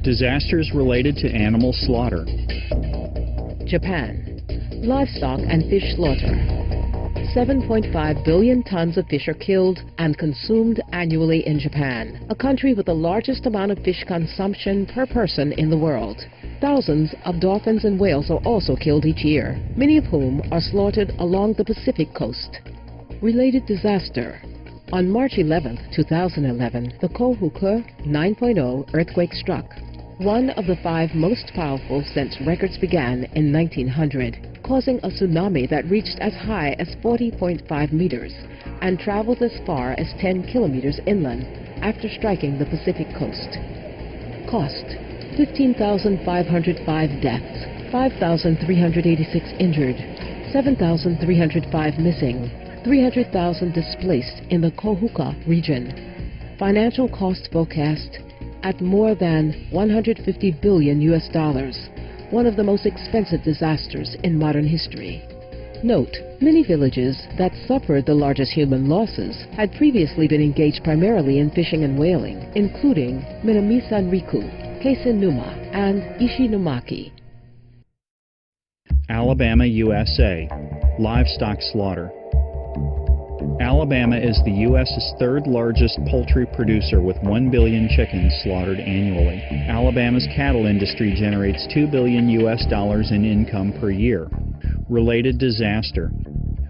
Disasters related to animal slaughter. Japan. Livestock and fish slaughter. 7.5 billion tons of fish are killed and consumed annually in Japan, a country with the largest amount of fish consumption per person in the world. Thousands of dolphins and whales are also killed each year, many of whom are slaughtered along the Pacific coast. Related disaster. On March 11, 2011, the KHôNG 9.0 earthquake struck, one of the 5 most powerful since records began in 1900, causing a tsunami that reached as high as 40.5 meters and traveled as far as 10 kilometers inland after striking the Pacific coast. Cost: 15,505 deaths, 5,386 injured, 7,305 missing, 300,000 displaced in the KHôNG region. Financial cost forecast at more than $150 billion, one of the most expensive disasters in modern history. Note, many villages that suffered the largest human losses had previously been engaged primarily in fishing and whaling, including Minamisanriku, Keisenuma, and Ishinomaki. Alabama, USA. Livestock slaughter. Alabama is the U.S.'s third largest poultry producer with 1 billion chickens slaughtered annually. Alabama's cattle industry generates $2 billion in income per year. Related disaster.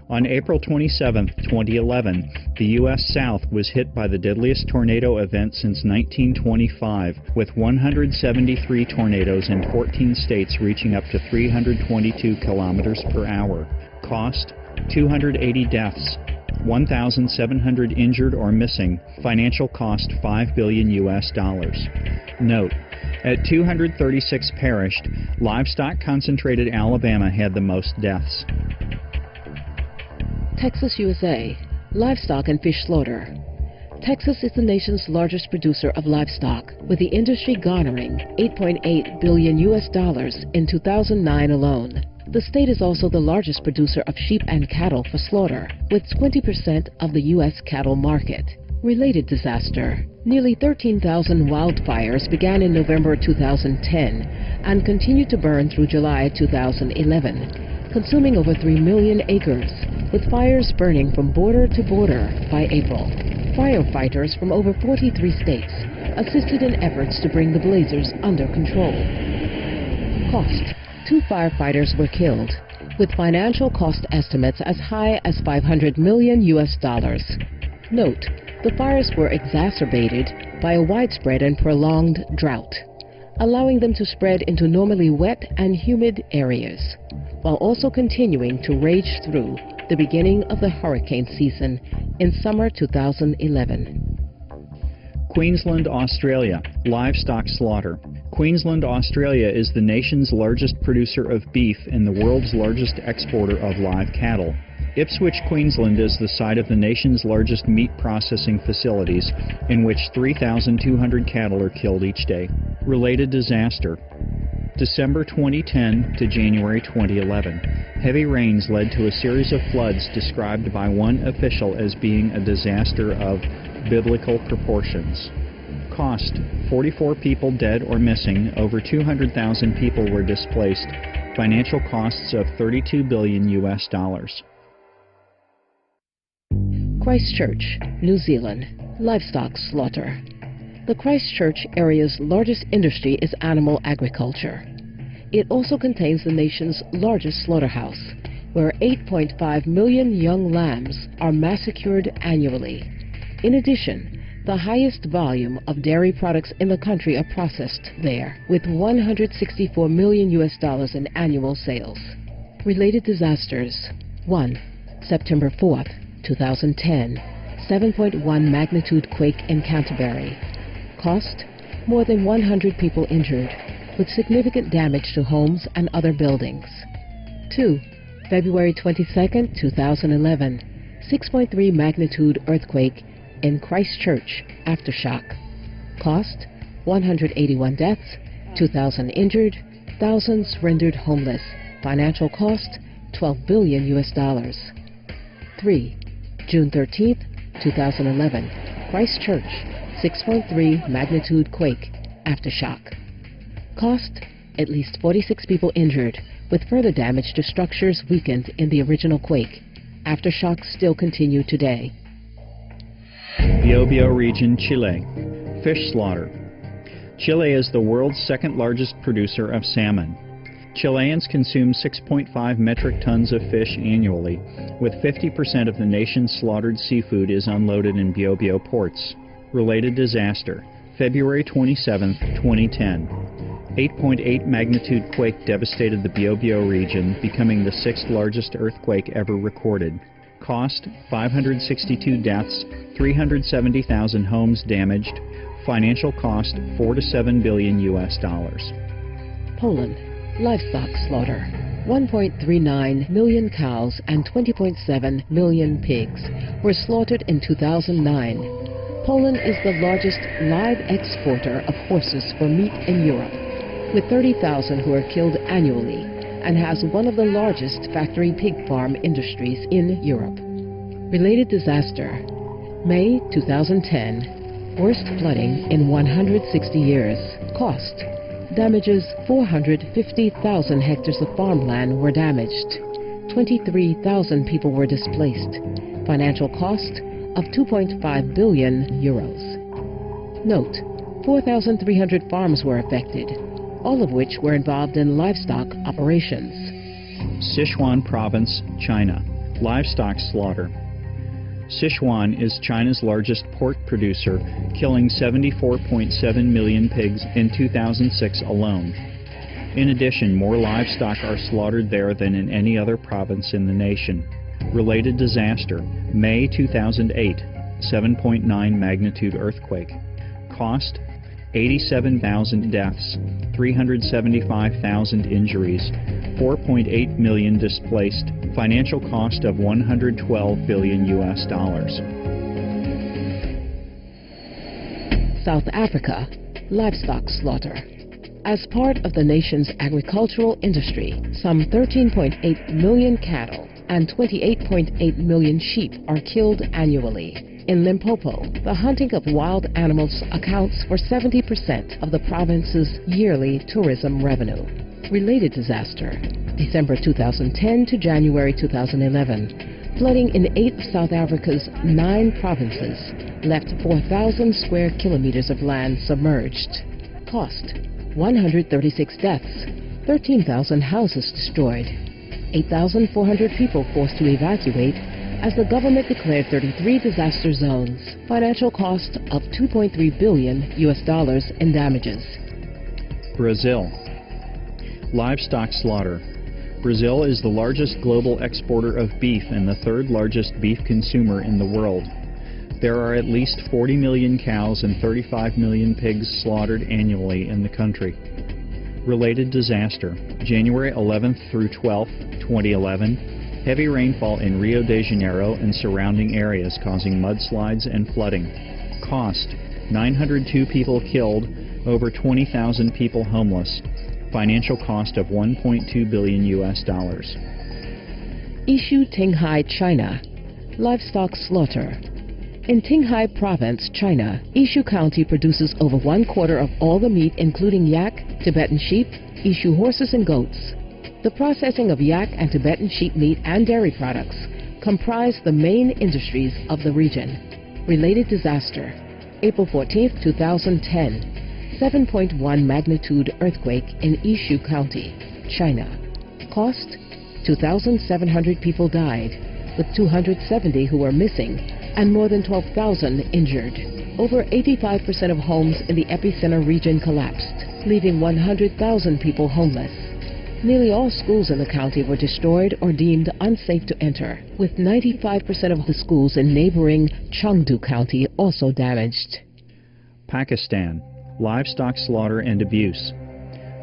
On April 27, 2011, the U.S. South was hit by the deadliest tornado event since 1925, with 173 tornadoes in 14 states reaching up to 322 kilometers per hour. Cost: 280 deaths, 1,700 injured or missing. Financial cost: $5 billion. Note, at 236 perished, livestock-concentrated Alabama had the most deaths. Texas, USA. Livestock and fish slaughter. Texas is the nation's largest producer of livestock, with the industry garnering $8.8 billion in 2009 alone. The state is also the largest producer of sheep and cattle for slaughter, with 20% of the U.S. cattle market. Related disaster. Nearly 13,000 wildfires began in November 2010 and continued to burn through July 2011, consuming over 3 million acres, with fires burning from border to border by April. Firefighters from over 43 states assisted in efforts to bring the blazes under control. Cost: 2 firefighters were killed, with financial cost estimates as high as $500 million. Note, the fires were exacerbated by a widespread and prolonged drought, allowing them to spread into normally wet and humid areas, while also continuing to rage through the beginning of the hurricane season in summer 2011. Queensland, Australia. Livestock slaughter. Queensland, Australia is the nation's largest producer of beef and the world's largest exporter of live cattle. Ipswich, Queensland is the site of the nation's largest meat processing facilities, in which 3,200 cattle are killed each day. Related disaster. December 2010 to January 2011. Heavy rains led to a series of floods described by one official as being a disaster of biblical proportions. Cost: 44 people dead or missing, over 200,000 people were displaced. Financial costs of $32 billion. Christchurch, New Zealand. Livestock slaughter. The Christchurch area's largest industry is animal agriculture. It also contains the nation's largest slaughterhouse, where 8.5 million young lambs are massacred annually. In addition, the highest volume of dairy products in the country are processed there, with $164 million in annual sales. Related disasters. 1. September 4th, 2010. 7.1 magnitude quake in Canterbury. Cost: more than 100 people injured, with significant damage to homes and other buildings. 2. February 22nd, 2011. 6.3 magnitude earthquake in Christchurch, aftershock. Cost: 181 deaths, 2,000 injured, thousands rendered homeless. Financial cost: $12 billion. 3. June 13th, 2011. Christchurch, 6.3 magnitude quake, aftershock. Cost, at least 46 people injured, with further damage to structures weakened in the original quake. Aftershocks still continue today. Biobío region, Chile. Fish slaughter. Chile is the world's second largest producer of salmon. Chileans consume 6.5 metric tons of fish annually, with 50% of the nation's slaughtered seafood is unloaded in Biobío ports. Related disaster, February 27, 2010. 8.8 magnitude quake devastated the Biobío region, becoming the sixth largest earthquake ever recorded. Cost, 562 deaths, 370,000 homes damaged. Financial cost, $4 to $7 billion US. Poland. Livestock slaughter. 1.39 million cows and 20.7 million pigs were slaughtered in 2009. Poland is the largest live exporter of horses for meat in Europe, with 30,000 who are killed annually, and has one of the largest factory pig farm industries in Europe. Related disaster. May 2010. Worst flooding in 160 years. Cost. Damages, 450,000 hectares of farmland were damaged. 23,000 people were displaced. Financial cost of 2.5 billion euros. Note, 4,300 farms were affected, all of which were involved in livestock operations. Sichuan Province, China. Livestock slaughter. Sichuan is China's largest pork producer, killing 74.7 million pigs in 2006 alone. In addition, more livestock are slaughtered there than in any other province in the nation. Related disaster, May 2008, 7.9 magnitude earthquake. Cost, 87,000 deaths, 375,000 injuries, 4.8 million displaced, financial cost of $112 billion US. South Africa. Livestock slaughter. As part of the nation's agricultural industry, some 13.8 million cattle and 28.8 million sheep are killed annually. In Limpopo, the hunting of wild animals accounts for 70% of the province's yearly tourism revenue. Related disaster. December 2010 to January 2011. Flooding in 8 of South Africa's 9 provinces left 4,000 square kilometers of land submerged. Cost, 136 deaths, 13,000 houses destroyed, 8,400 people forced to evacuate as the government declared 33 disaster zones. Financial cost of $2.3 billion US in damages. Brazil. Livestock slaughter. Brazil is the largest global exporter of beef and the third largest beef consumer in the world. There are at least 40 million cows and 35 million pigs slaughtered annually in the country. Related disaster, January 11th through 12th, 2011, heavy rainfall in Rio de Janeiro and surrounding areas causing mudslides and flooding. Cost, 902 people killed, over 20,000 people homeless. Financial cost of $1.2 billion US. Yishu, Qinghai, China. Livestock slaughter. In Qinghai Province, China, Yishu County produces over 1/4 of all the meat, including yak, Tibetan sheep, Yishu horses, and goats. The processing of yak and Tibetan sheep meat and dairy products comprise the main industries of the region. Related disaster. April 14, 2010. 7.1 magnitude earthquake in Yishu County, China. Cost, 2,700 people died, with 270 who were missing and more than 12,000 injured. Over 85% of homes in the epicenter region collapsed, leaving 100,000 people homeless. Nearly all schools in the county were destroyed or deemed unsafe to enter, with 95% of the schools in neighboring Chengdu County also damaged. Pakistan. Livestock slaughter and abuse.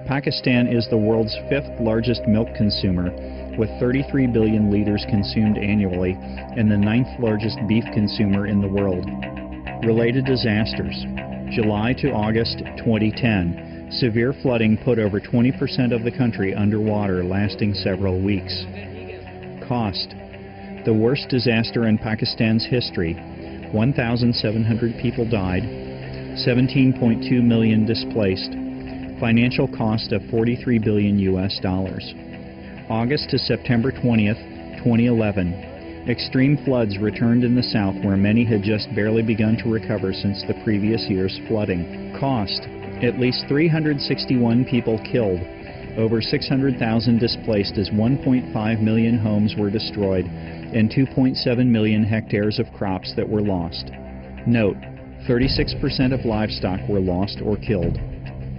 Pakistan is the world's 5th largest milk consumer, with 33 billion liters consumed annually, and the 9th largest beef consumer in the world. Related disasters. July to August 2010. Severe flooding put over 20% of the country underwater, lasting several weeks. Cost. The worst disaster in Pakistan's history. 1,700 people died, 17.2 million displaced. Financial cost of $43 billion US. August to September 20th, 2011. Extreme floods returned in the South where many had just barely begun to recover since the previous year's flooding. Cost: at least 361 people killed, over 600,000 displaced as 1.5 million homes were destroyed, and 2.7 million hectares of crops that were lost. Note: 36% of livestock were lost or killed.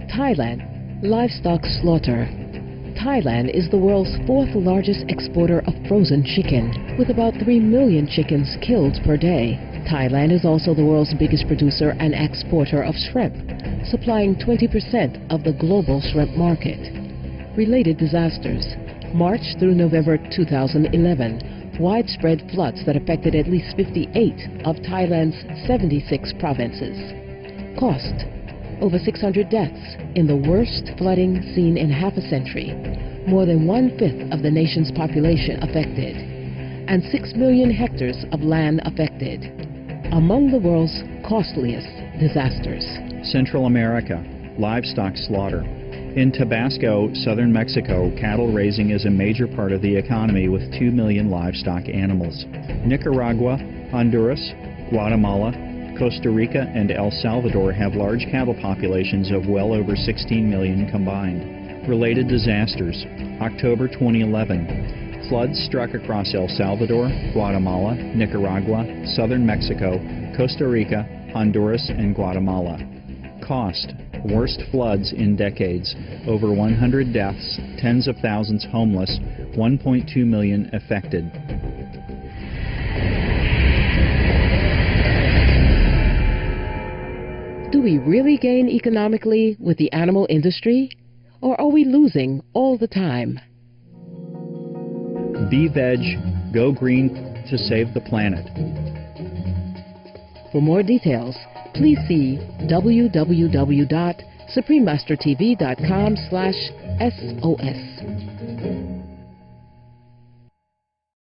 Thailand, livestock slaughter. Thailand is the world's fourth largest exporter of frozen chicken, with about 3 million chickens killed per day. Thailand is also the world's biggest producer and exporter of shrimp, supplying 20% of the global shrimp market. Related disasters. March through November 2011, widespread floods that affected at least 58 of Thailand's 76 provinces. Cost: over 600 deaths in the worst flooding seen in half a century, more than 1/5 of the nation's population affected, and 6 million hectares of land affected. Among the world's costliest disasters. Central America, livestock slaughter. In Tabasco, southern Mexico, cattle raising is a major part of the economy with 2 million livestock animals. Nicaragua, Honduras, Guatemala, Costa Rica, and El Salvador have large cattle populations of well over 16 million combined. Related disasters. October 2011. Floods struck across El Salvador, Guatemala, Nicaragua, southern Mexico, Costa Rica, Honduras, and Guatemala. Cost: worst floods in decades, over 100 deaths, tens of thousands homeless, 1.2 million affected. Do we really gain economically with the animal industry? Or are we losing all the time? Be veg, go green to save the planet. For more details, please see www.suprememastertv.com/SOS.